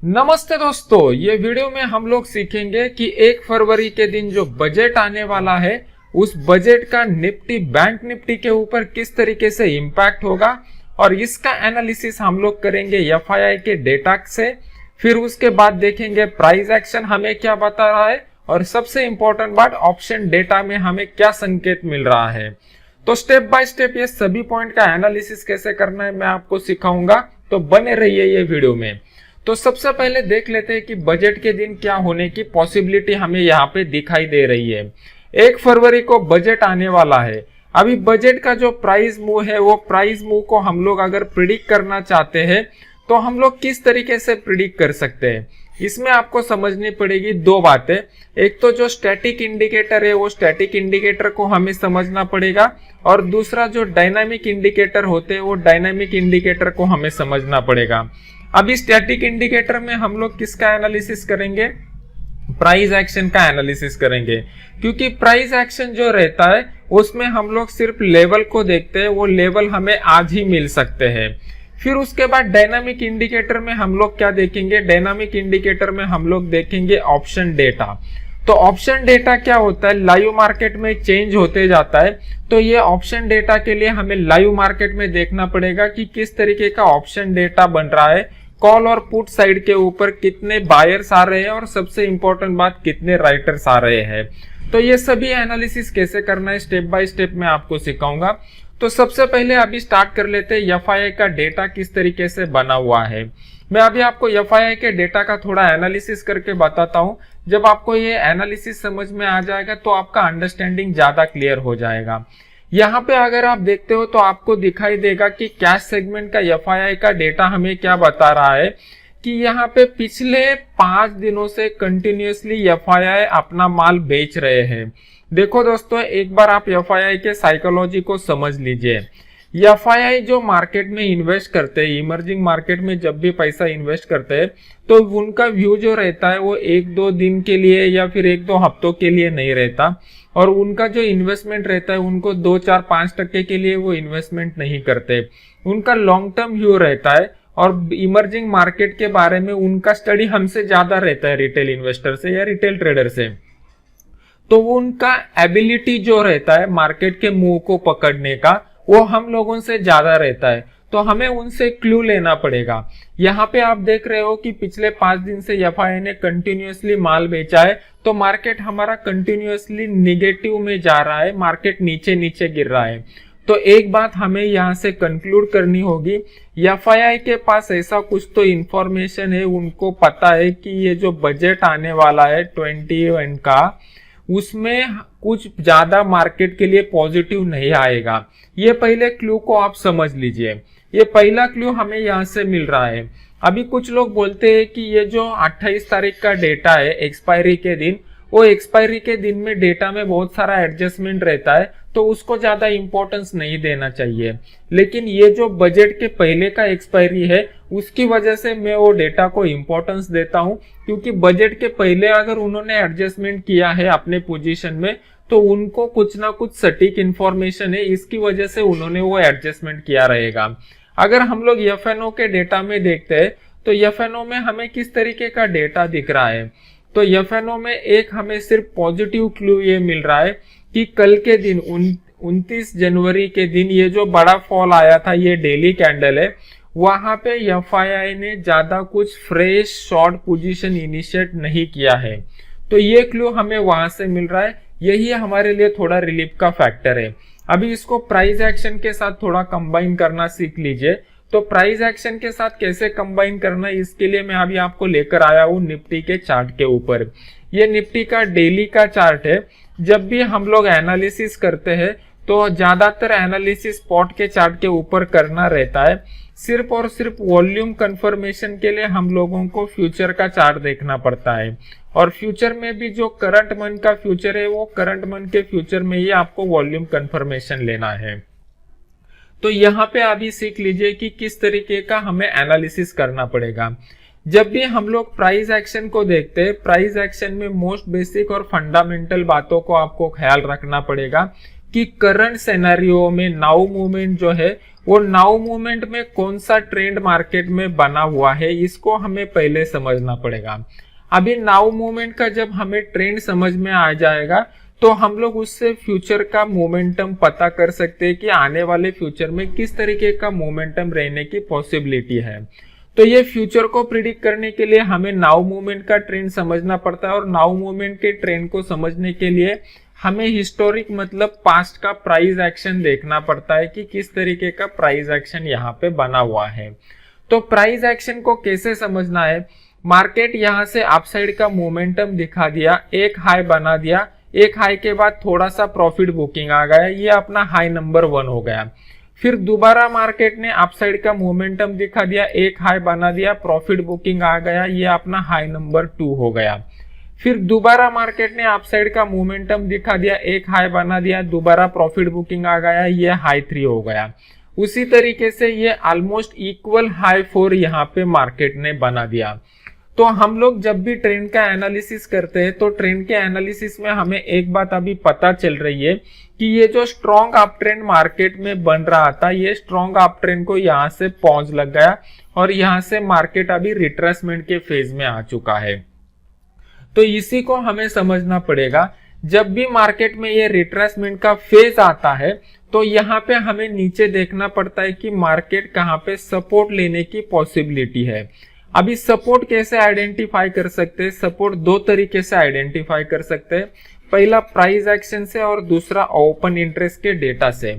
नमस्ते दोस्तों, ये वीडियो में हम लोग सीखेंगे कि 1 फरवरी के दिन जो बजट आने वाला है उस बजट का निफ्टी बैंक निफ्टी के ऊपर किस तरीके से इम्पैक्ट होगा और इसका एनालिसिस हम लोग करेंगे एफआईआई के डेटा से। फिर उसके बाद देखेंगे प्राइस एक्शन हमें क्या बता रहा है और सबसे इंपॉर्टेंट बात ऑप्शन डेटा में हमें क्या संकेत मिल रहा है। तो स्टेप बाय स्टेप ये सभी पॉइंट का एनालिसिस कैसे करना है मैं आपको सिखाऊंगा, तो बने रहिए ये वीडियो में। तो सबसे पहले देख लेते हैं कि बजट के दिन क्या होने की पॉसिबिलिटी हमें यहाँ पे दिखाई दे रही है। 1 फरवरी को बजट आने वाला है। अभी बजट का जो प्राइस मूव है वो प्राइस मूव को हम लोग अगर प्रिडिक्ट करना चाहते हैं तो हम लोग किस तरीके से प्रिडिक्ट कर सकते हैं, इसमें आपको समझनी पड़ेगी दो बातें। एक तो जो स्टैटिक इंडिकेटर है वो स्टैटिक इंडिकेटर को हमें समझना पड़ेगा और दूसरा जो डायनामिक इंडिकेटर होते हैं वो डायनामिक इंडिकेटर को हमें समझना पड़ेगा। अभी स्टैटिक इंडिकेटर में हम लोग किसका एनालिसिस करेंगे, प्राइस एक्शन का एनालिसिस करेंगे, क्योंकि प्राइस एक्शन जो रहता है उसमें हम लोग सिर्फ लेवल को देखते हैं, वो लेवल हमें आज ही मिल सकते हैं। फिर उसके बाद डायनामिक इंडिकेटर में हम लोग क्या देखेंगे, डायनामिक इंडिकेटर में हम लोग देखेंगे ऑप्शन डेटा। तो ऑप्शन डेटा क्या होता है, लाइव मार्केट में चेंज होते जाता है। तो ये ऑप्शन डेटा के लिए हमें लाइव मार्केट में देखना पड़ेगा कि किस तरीके का ऑप्शन डेटा बन रहा है, कॉल और पुट साइड के ऊपर कितने बायर्स आ रहे हैं और सबसे इंपॉर्टेंट बात कितने राइटर्स आ रहे हैं। तो ये सभी एनालिसिस कैसे करना है स्टेप बाय स्टेप मैं आपको सिखाऊंगा। तो सबसे पहले अभी स्टार्ट कर लेते हैं एफआईआई का डेटा किस तरीके से बना हुआ है। मैं अभी आपको एफआईआई के डेटा का थोड़ा एनालिसिस करके बताता हूं। जब आपको ये एनालिसिस समझ में आ जाएगा तो आपका अंडरस्टैंडिंग ज्यादा क्लियर हो जाएगा। यहाँ पे अगर आप देखते हो तो आपको दिखाई देगा कि कैश सेगमेंट का एफआईआई का डेटा हमें क्या बता रहा है कि यहाँ पे पिछले 5 दिनों से कंटिन्यूअसली एफआईआई अपना माल बेच रहे हैं। देखो दोस्तों, एक बार आप एफआईआई के साइकोलॉजी को समझ लीजिए। एफआईआई जो मार्केट में इन्वेस्ट करते हैं, इमर्जिंग मार्केट में जब भी पैसा इन्वेस्ट करते हैं तो उनका व्यू जो रहता है वो 1-2 दिन के लिए या फिर 1-2 हफ्तों के लिए नहीं रहता, और उनका जो इन्वेस्टमेंट रहता है उनको 2-4-5% के लिए वो इन्वेस्टमेंट नहीं करते। उनका लॉन्ग टर्म व्यू रहता है और इमर्जिंग मार्केट के बारे में उनका स्टडी हमसे ज्यादा रहता है, रिटेल इन्वेस्टर से या रिटेल ट्रेडर से। तो वो उनका एबिलिटी जो रहता है मार्केट के मूव को पकड़ने का वो हम लोगों से ज्यादा रहता है। तो हमें उनसे क्लू लेना पड़ेगा। यहाँ पे आप देख रहे हो कि पिछले 5 दिन से एफआईआई ने कंटिन्यूअसली माल बेचा है, तो मार्केट हमारा कंटिन्यूअसली निगेटिव में जा रहा है, मार्केट नीचे नीचे गिर रहा है। तो एक बात हमें यहाँ से कंक्लूड करनी होगी, एफआईआई के पास ऐसा कुछ तो इंफॉर्मेशन है, उनको पता है कि ये जो बजट आने वाला है 21 का उसमें कुछ ज्यादा मार्केट के लिए पॉजिटिव नहीं आएगा। ये पहले क्लू को आप समझ लीजिए। ये पहला क्लू हमें यहाँ से मिल रहा है। अभी कुछ लोग बोलते हैं कि ये जो 28 तारीख का डेटा है एक्सपायरी के दिन, वो एक्सपायरी के दिन में डेटा में बहुत सारा एडजस्टमेंट रहता है तो उसको ज्यादा इंपॉर्टेंस नहीं देना चाहिए। लेकिन ये जो बजट के पहले का एक्सपायरी है उसकी वजह से मैं वो डेटा को इंपॉर्टेंस देता हूं, क्योंकि बजट के पहले अगर उन्होंने एडजस्टमेंट किया है अपने पोजीशन में तो उनको कुछ ना कुछ सटीक इंफॉर्मेशन है, इसकी वजह से उन्होंने वो एडजस्टमेंट किया रहेगा। अगर हम लोग एफएनओ के डेटा में देखते हैं तो एफएनओ में हमें किस तरीके का डेटा दिख रहा है, तो एफएनओ में एक हमें सिर्फ पॉजिटिव क्लू ये मिल रहा है कि कल के दिन 29 जनवरी के दिन ये जो बड़ा फॉल आया था, ये डेली कैंडल है, वहां पे एफआईआई ने ज्यादा कुछ फ्रेश शॉर्ट पोजीशन इनिशिएट नहीं किया है। तो ये क्लू हमें वहां से मिल रहा है, यही हमारे लिए थोड़ा रिलीफ का फैक्टर है। अभी इसको प्राइस एक्शन के साथ थोड़ा कंबाइन करना सीख लीजिए। तो प्राइस एक्शन के साथ कैसे कंबाइन करना है इसके लिए मैं अभी आपको लेकर आया हूँ निफ्टी के चार्ट के ऊपर। ये निफ्टी का डेली का चार्ट है। जब भी हम लोग एनालिसिस करते हैं तो ज्यादातर एनालिसिस स्पॉट के चार्ट के ऊपर करना रहता है। सिर्फ और सिर्फ वॉल्यूम कंफर्मेशन के लिए हम लोगों को फ्यूचर का चार्ट देखना पड़ता है, और फ्यूचर में भी जो करंट मंथ का फ्यूचर है वो करंट मंथ के फ्यूचर में ही आपको वॉल्यूम कंफर्मेशन लेना है। तो यहाँ पे अभी सीख लीजिए कि किस तरीके का हमें एनालिसिस करना पड़ेगा। जब भी हम लोग प्राइस एक्शन को देखते हैं, प्राइस एक्शन में मोस्ट बेसिक और फंडामेंटल बातों को आपको ख्याल रखना पड़ेगा कि करंट सिनेरियो में नाउ मूवमेंट जो है वो नाउ मूवमेंट में कौन सा ट्रेंड मार्केट में बना हुआ है, इसको हमें पहले समझना पड़ेगा। अभी नाउ मूवमेंट का जब हमें ट्रेंड समझ में आ जाएगा तो हम लोग उससे फ्यूचर का मोमेंटम पता कर सकते हैं कि आने वाले फ्यूचर में किस तरीके का मोमेंटम रहने की पॉसिबिलिटी है। तो ये फ्यूचर को प्रिडिक्ट करने के लिए हमें नाउ मूवमेंट का ट्रेंड समझना पड़ता है, और नाउ मूवमेंट के ट्रेंड को समझने के लिए हमें हिस्टोरिक मतलब पास्ट का प्राइस एक्शन देखना पड़ता है कि किस तरीके का प्राइस एक्शन यहाँ पे बना हुआ है। तो प्राइस एक्शन को कैसे समझना है, मार्केट यहाँ से अपसाइड का मोमेंटम दिखा दिया, एक हाई बना दिया, एक हाई के बाद थोड़ा सा प्रॉफिट बुकिंग आ गया, ये अपना हाई नंबर 1 हो गया। फिर दोबारा मार्केट ने अपसाइड का मोमेंटम दिखा दिया, एक हाई बना दिया, प्रॉफिट बुकिंग आ गया, ये अपना हाई नंबर 2 हो गया। फिर दोबारा मार्केट ने अपसाइड का मोमेंटम दिखा दिया, एक हाई बना दिया, दोबारा प्रॉफिट बुकिंग आ गया, ये हाई 3 हो गया। उसी तरीके से ये ऑलमोस्ट इक्वल हाई 4 यहाँ पे मार्केट ने बना दिया। तो हम लोग जब भी ट्रेंड का एनालिसिस करते हैं तो ट्रेंड के एनालिसिस में हमें एक बात अभी पता चल रही है कि ये जो स्ट्रॉन्ग अप ट्रेंड मार्केट में बन रहा था, ये स्ट्रॉन्ग अप ट्रेंड को यहाँ से पॉज लग गया और यहाँ से मार्केट अभी रिट्रेसमेंट के फेज में आ चुका है। तो इसी को हमें समझना पड़ेगा। जब भी मार्केट में ये रिट्रेसमेंट का फेज आता है तो यहाँ पे हमें नीचे देखना पड़ता है कि मार्केट कहाँ पे सपोर्ट लेने की पॉसिबिलिटी है। अभी सपोर्ट कैसे आइडेंटिफाई कर सकते हैं, सपोर्ट 2 तरीके से आइडेंटिफाई कर सकते हैं, पहला प्राइस एक्शन से और दूसरा ओपन इंटरेस्ट के डेटा से।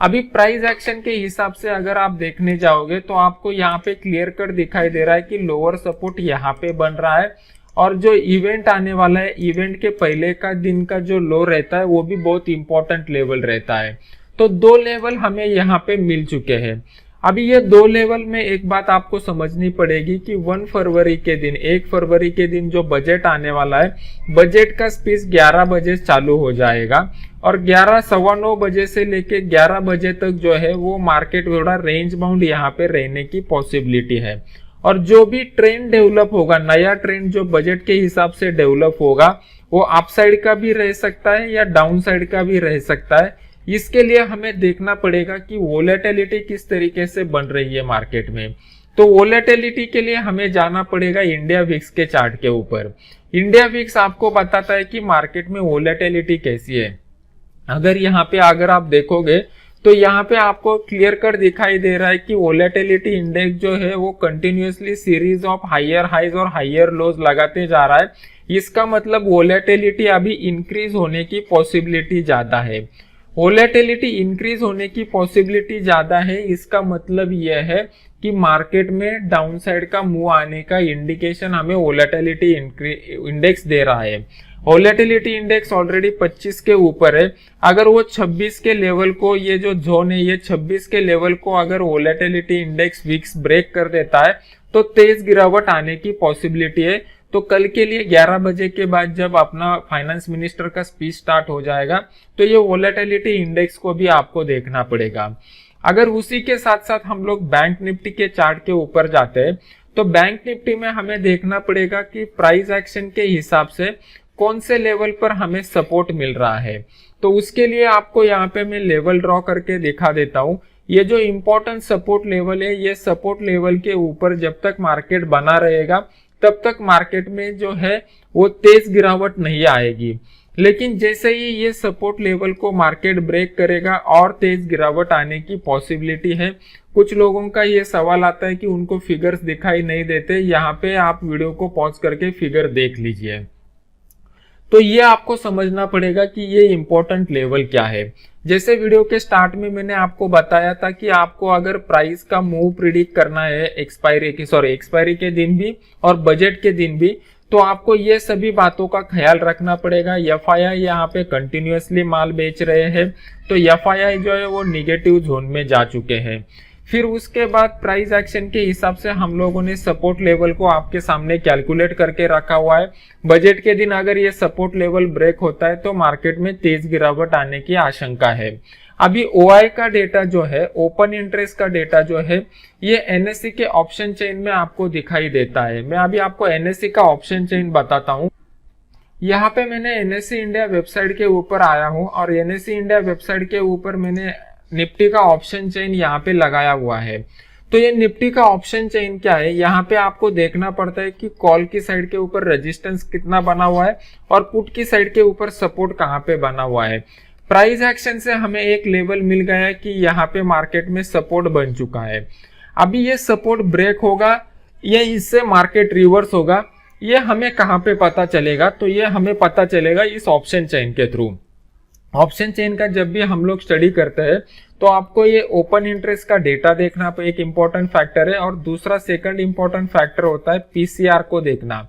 अभी प्राइस एक्शन के हिसाब से अगर आप देखने जाओगे तो आपको यहाँ पे क्लियर कट दिखाई दे रहा है कि लोअर सपोर्ट यहाँ पे बन रहा है, और जो इवेंट आने वाला है, इवेंट के पहले का दिन का जो लो रहता है वो भी बहुत इंपॉर्टेंट लेवल रहता है। तो 2 लेवल हमें यहाँ पे मिल चुके हैं। अभी ये 2 लेवल में एक बात आपको समझनी पड़ेगी कि 1 फरवरी के दिन, 1 फरवरी के दिन जो बजट आने वाला है, बजट का स्पीच 11 बजे चालू हो जाएगा और 11 सवा 9 बजे से लेके 11 बजे तक जो है वो मार्केट थोड़ा रेंज बाउंड यहाँ पे रहने की पॉसिबिलिटी है। और जो भी ट्रेंड डेवलप होगा, नया ट्रेंड जो बजट के हिसाब से डेवलप होगा, वो अपसाइड का भी रह सकता है या डाउन साइड का भी रह सकता है। इसके लिए हमें देखना पड़ेगा कि वोलेटिलिटी किस तरीके से बन रही है मार्केट में। तो वोलेटिलिटी के लिए हमें जाना पड़ेगा इंडिया विक्स के चार्ट के ऊपर। इंडिया विक्स आपको बताता है कि मार्केट में वोलेटिलिटी कैसी है। अगर आप देखोगे तो यहाँ पे आपको क्लियर कट दिखाई दे रहा है कि वोलेटिलिटी इंडेक्स जो है वो continuously series of higher highs और हायर लोज लगाते जा रहा है। इसका मतलब वोलेटिलिटी अभी इंक्रीज होने की पॉसिबिलिटी ज्यादा है। वोलेटिलिटी इंक्रीज होने की पॉसिबिलिटी ज्यादा है, इसका मतलब यह है कि मार्केट में डाउनसाइड का मूव आने का इंडिकेशन हमें वोलेटिलिटी इंडेक्स दे रहा है। वोलेटिलिटी इंडेक्स ऑलरेडी 25 के ऊपर है। अगर वो 26 के लेवल को, ये जो जोन है ये 26 के लेवल को अगर वोलेटिलिटी इंडेक्स विक्स ब्रेक कर देता है तो तेज गिरावट आने की पॉसिबिलिटी है। तो कल के लिए 11 बजे के बाद जब अपना फाइनेंस मिनिस्टर का स्पीच स्टार्ट हो जाएगा तो ये वोलेटिलिटी इंडेक्स को भी आपको देखना पड़ेगा। अगर उसी के साथ साथ हम लोग बैंक निफ्टी के चार्ट के ऊपर जाते हैं तो बैंक निफ्टी में हमें देखना पड़ेगा कि प्राइस एक्शन के हिसाब से कौन से लेवल पर हमें सपोर्ट मिल रहा है। तो उसके लिए आपको यहाँ पे मैं लेवल ड्रॉ करके दिखा देता हूँ। ये जो इंपॉर्टेंट सपोर्ट लेवल है, ये सपोर्ट लेवल के ऊपर जब तक मार्केट बना रहेगा तब तक मार्केट में जो है वो तेज गिरावट नहीं आएगी। लेकिन जैसे ही ये सपोर्ट लेवल को मार्केट ब्रेक करेगा और तेज गिरावट आने की पॉसिबिलिटी है। कुछ लोगों का ये सवाल आता है कि उनको फिगर्स दिखाई नहीं देते। यहाँ पे आप वीडियो को पॉज करके फिगर देख लीजिए। तो ये आपको समझना पड़ेगा कि ये इंपॉर्टेंट लेवल क्या है। जैसे वीडियो के स्टार्ट में मैंने आपको बताया था कि आपको अगर प्राइस का मूव प्रिडिक्ट करना है एक्सपायरी के दिन भी और बजट के दिन भी, तो आपको ये सभी बातों का ख्याल रखना पड़ेगा। एफआईआई यहाँ पे कंटिन्यूअसली माल बेच रहे हैं, तो एफआईआई जो है वो निगेटिव जोन में जा चुके हैं। फिर उसके बाद प्राइस एक्शन के हिसाब से हम लोगों ने सपोर्ट लेवल को आपके सामने कैलकुलेट करके रखा हुआ है। बजट के दिन अगर ये सपोर्ट लेवल ब्रेक होता है तो मार्केट में तेज गिरावट आने की आशंका है। अभी ओआई का डेटा जो है, ओपन इंटरेस्ट का डेटा जो है, ये एनएससी के ऑप्शन चेन में आपको दिखाई देता है। मैं अभी आपको एनएससी का ऑप्शन चेन बताता हूँ। यहाँ पे मैंने एनएससी इंडिया वेबसाइट के ऊपर आया हूँ और एनएससी इंडिया वेबसाइट के ऊपर मैंने निफ्टी का ऑप्शन चेन यहाँ पे लगाया हुआ है। तो ये निफ्टी का ऑप्शन चेन क्या है, यहाँ पे आपको देखना पड़ता है कि कॉल की साइड के ऊपर रेजिस्टेंस कितना बना हुआ है और पुट की साइड के ऊपर सपोर्ट कहाँ पे बना हुआ है। प्राइस एक्शन से हमें एक लेवल मिल गया है कि यहाँ पे मार्केट में सपोर्ट बन चुका है। अभी ये सपोर्ट ब्रेक होगा या इससे मार्केट रिवर्स होगा, ये हमें कहाँ पे पता चलेगा, तो ये हमें पता चलेगा इस ऑप्शन चेन के थ्रू। ऑप्शन चेन का जब भी हम लोग स्टडी करते हैं तो आपको ये ओपन इंटरेस्ट का डेटा देखना एक इंपॉर्टेंट फैक्टर है, और दूसरा सेकंड इंपॉर्टेंट फैक्टर होता है पीसीआर को देखना।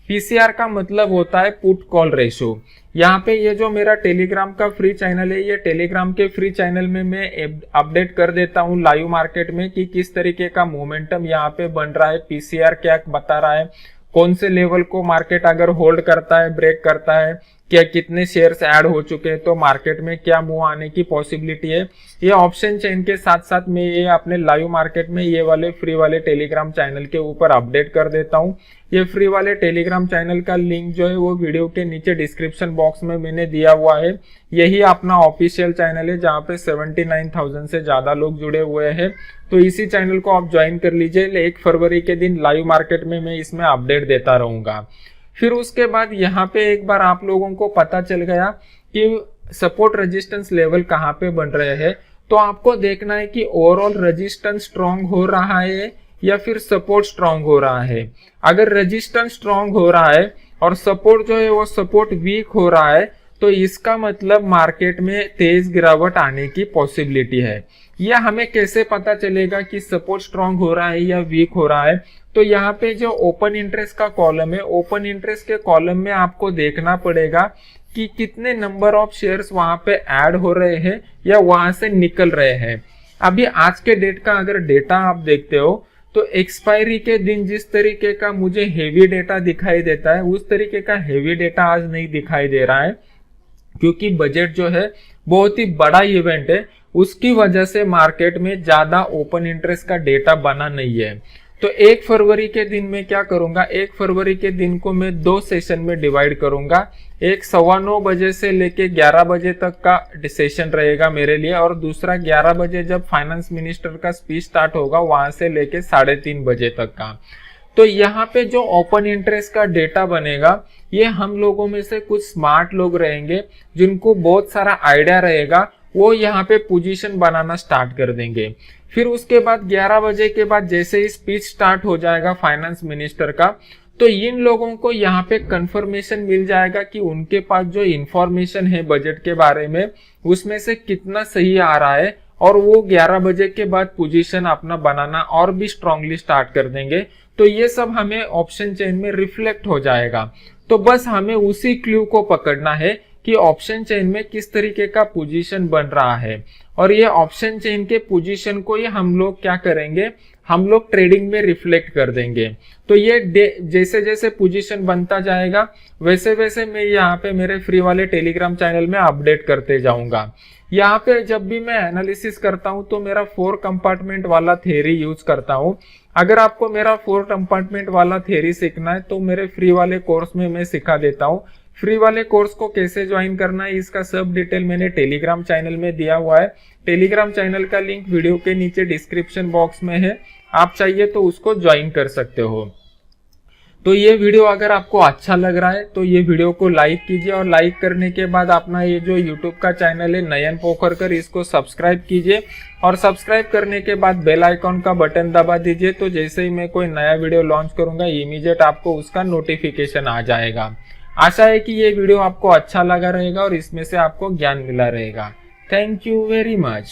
पीसीआर का मतलब होता है पुट कॉल रेशो। यहाँ पे ये जो मेरा टेलीग्राम का फ्री चैनल है, ये टेलीग्राम के फ्री चैनल में मैं अपडेट कर देता हूँ लाइव मार्केट में कि किस तरीके का मोमेंटम यहाँ पे बन रहा है, पीसीआर क्या बता रहा है, कौन से लेवल को मार्केट अगर होल्ड करता है, ब्रेक करता है, क्या कितने शेयर्स ऐड हो चुके हैं, तो मार्केट में क्या मूव आने की पॉसिबिलिटी है। ये ऑप्शन चेन के साथ साथ मैं ये अपने लाइव मार्केट में ये वाले फ्री वाले टेलीग्राम चैनल के ऊपर अपडेट कर देता हूँ। ये फ्री वाले टेलीग्राम चैनल का लिंक जो है वो वीडियो के नीचे डिस्क्रिप्शन बॉक्स में मैंने दिया हुआ है। यही अपना ऑफिशियल चैनल है जहाँ पे 79,000 से ज्यादा लोग जुड़े हुए हैं। तो इसी चैनल को आप ज्वाइन कर लीजिए। 1 फरवरी के दिन लाइव मार्केट में मैं इसमें अपडेट देता रहूंगा। फिर उसके बाद यहाँ पे एक बार आप लोगों को पता चल गया कि सपोर्ट रेजिस्टेंस लेवल कहाँ पे बन रहे हैं, तो आपको देखना है कि ओवरऑल रेजिस्टेंस स्ट्रांग हो रहा है या फिर सपोर्ट स्ट्रांग हो रहा है। अगर रेजिस्टेंस स्ट्रांग हो रहा है और सपोर्ट जो है वो सपोर्ट वीक हो रहा है, तो इसका मतलब मार्केट में तेज गिरावट आने की पॉसिबिलिटी है। यह हमें कैसे पता चलेगा कि सपोर्ट स्ट्रांग हो रहा है या वीक हो रहा है, तो यहाँ पे जो ओपन इंटरेस्ट का कॉलम है, ओपन इंटरेस्ट के कॉलम में आपको देखना पड़ेगा कि कितने नंबर ऑफ शेयर्स वहां पे ऐड हो रहे हैं या वहां से निकल रहे हैं। अभी आज के डेट का अगर डेटा आप देखते हो तो एक्सपायरी के दिन जिस तरीके का मुझे हेवी डेटा दिखाई देता है, उस तरीके का हेवी डेटा आज नहीं दिखाई दे रहा है, क्योंकि बजट जो है बहुत ही बड़ा इवेंट है, उसकी वजह से मार्केट में ज्यादा ओपन इंटरेस्ट का डेटा बना नहीं है। तो 1 फरवरी के दिन में क्या करूंगा, 1 फरवरी के दिन को मैं 2 सेशन में डिवाइड करूंगा। एक 9:15 बजे से लेके 11 बजे तक का सेशन रहेगा मेरे लिए, और दूसरा 11 बजे जब फाइनेंस मिनिस्टर का स्पीच स्टार्ट होगा वहां से लेके 3:30 बजे तक का। तो यहाँ पे जो ओपन इंटरेस्ट का डेटा बनेगा, ये हम लोगों में से कुछ स्मार्ट लोग रहेंगे जिनको बहुत सारा आइडिया रहेगा, वो यहाँ पे पोजीशन बनाना स्टार्ट कर देंगे। फिर उसके बाद 11 बजे के बाद जैसे ही स्पीच स्टार्ट हो जाएगा फाइनेंस मिनिस्टर का, तो इन लोगों को यहाँ पे कंफर्मेशन मिल जाएगा कि उनके पास जो इंफॉर्मेशन है बजट के बारे में उसमें से कितना सही आ रहा है, और वो 11 बजे के बाद पोजीशन अपना बनाना और भी स्ट्रांगली स्टार्ट कर देंगे। तो ये सब हमें ऑप्शन चेन में रिफ्लेक्ट हो जाएगा। तो बस हमें उसी क्लू को पकड़ना है कि ऑप्शन चेन में किस तरीके का पोजीशन बन रहा है, और ये ऑप्शन चेन के पोजीशन को ही हम लोग क्या करेंगे, हम लोग ट्रेडिंग में रिफ्लेक्ट कर देंगे। तो ये जैसे जैसे पोजीशन बनता जाएगा वैसे वैसे मैं यहाँ पे मेरे फ्री वाले टेलीग्राम चैनल में अपडेट करते जाऊंगा। यहाँ पे जब भी मैं एनालिसिस करता हूँ तो मेरा 4 कंपार्टमेंट वाला थ्योरी यूज करता हूँ। अगर आपको मेरा 4 कंपार्टमेंट वाला थ्योरी सीखना है तो मेरे फ्री वाले कोर्स में मैं सिखा देता हूँ। फ्री वाले कोर्स को कैसे ज्वाइन करना है इसका सब डिटेल मैंने टेलीग्राम चैनल में दिया हुआ है। टेलीग्राम चैनल का लिंक वीडियो के नीचे डिस्क्रिप्शन बॉक्स में है, आप चाहिए तो उसको ज्वाइन कर सकते हो। तो ये वीडियो अगर आपको अच्छा लग रहा है तो ये वीडियो को लाइक कीजिए, और लाइक करने के बाद अपना ये जो यूट्यूब का चैनल है नयन पोखरकर, इसको सब्सक्राइब कीजिए, और सब्सक्राइब करने के बाद बेल आइकॉन का बटन दबा दीजिए। तो जैसे ही मैं कोई नया वीडियो लॉन्च करूंगा इमीडिएट आपको उसका नोटिफिकेशन आ जाएगा। आशा है कि ये वीडियो आपको अच्छा लगा रहेगा और इसमें से आपको ज्ञान मिला रहेगा। Thank you very much.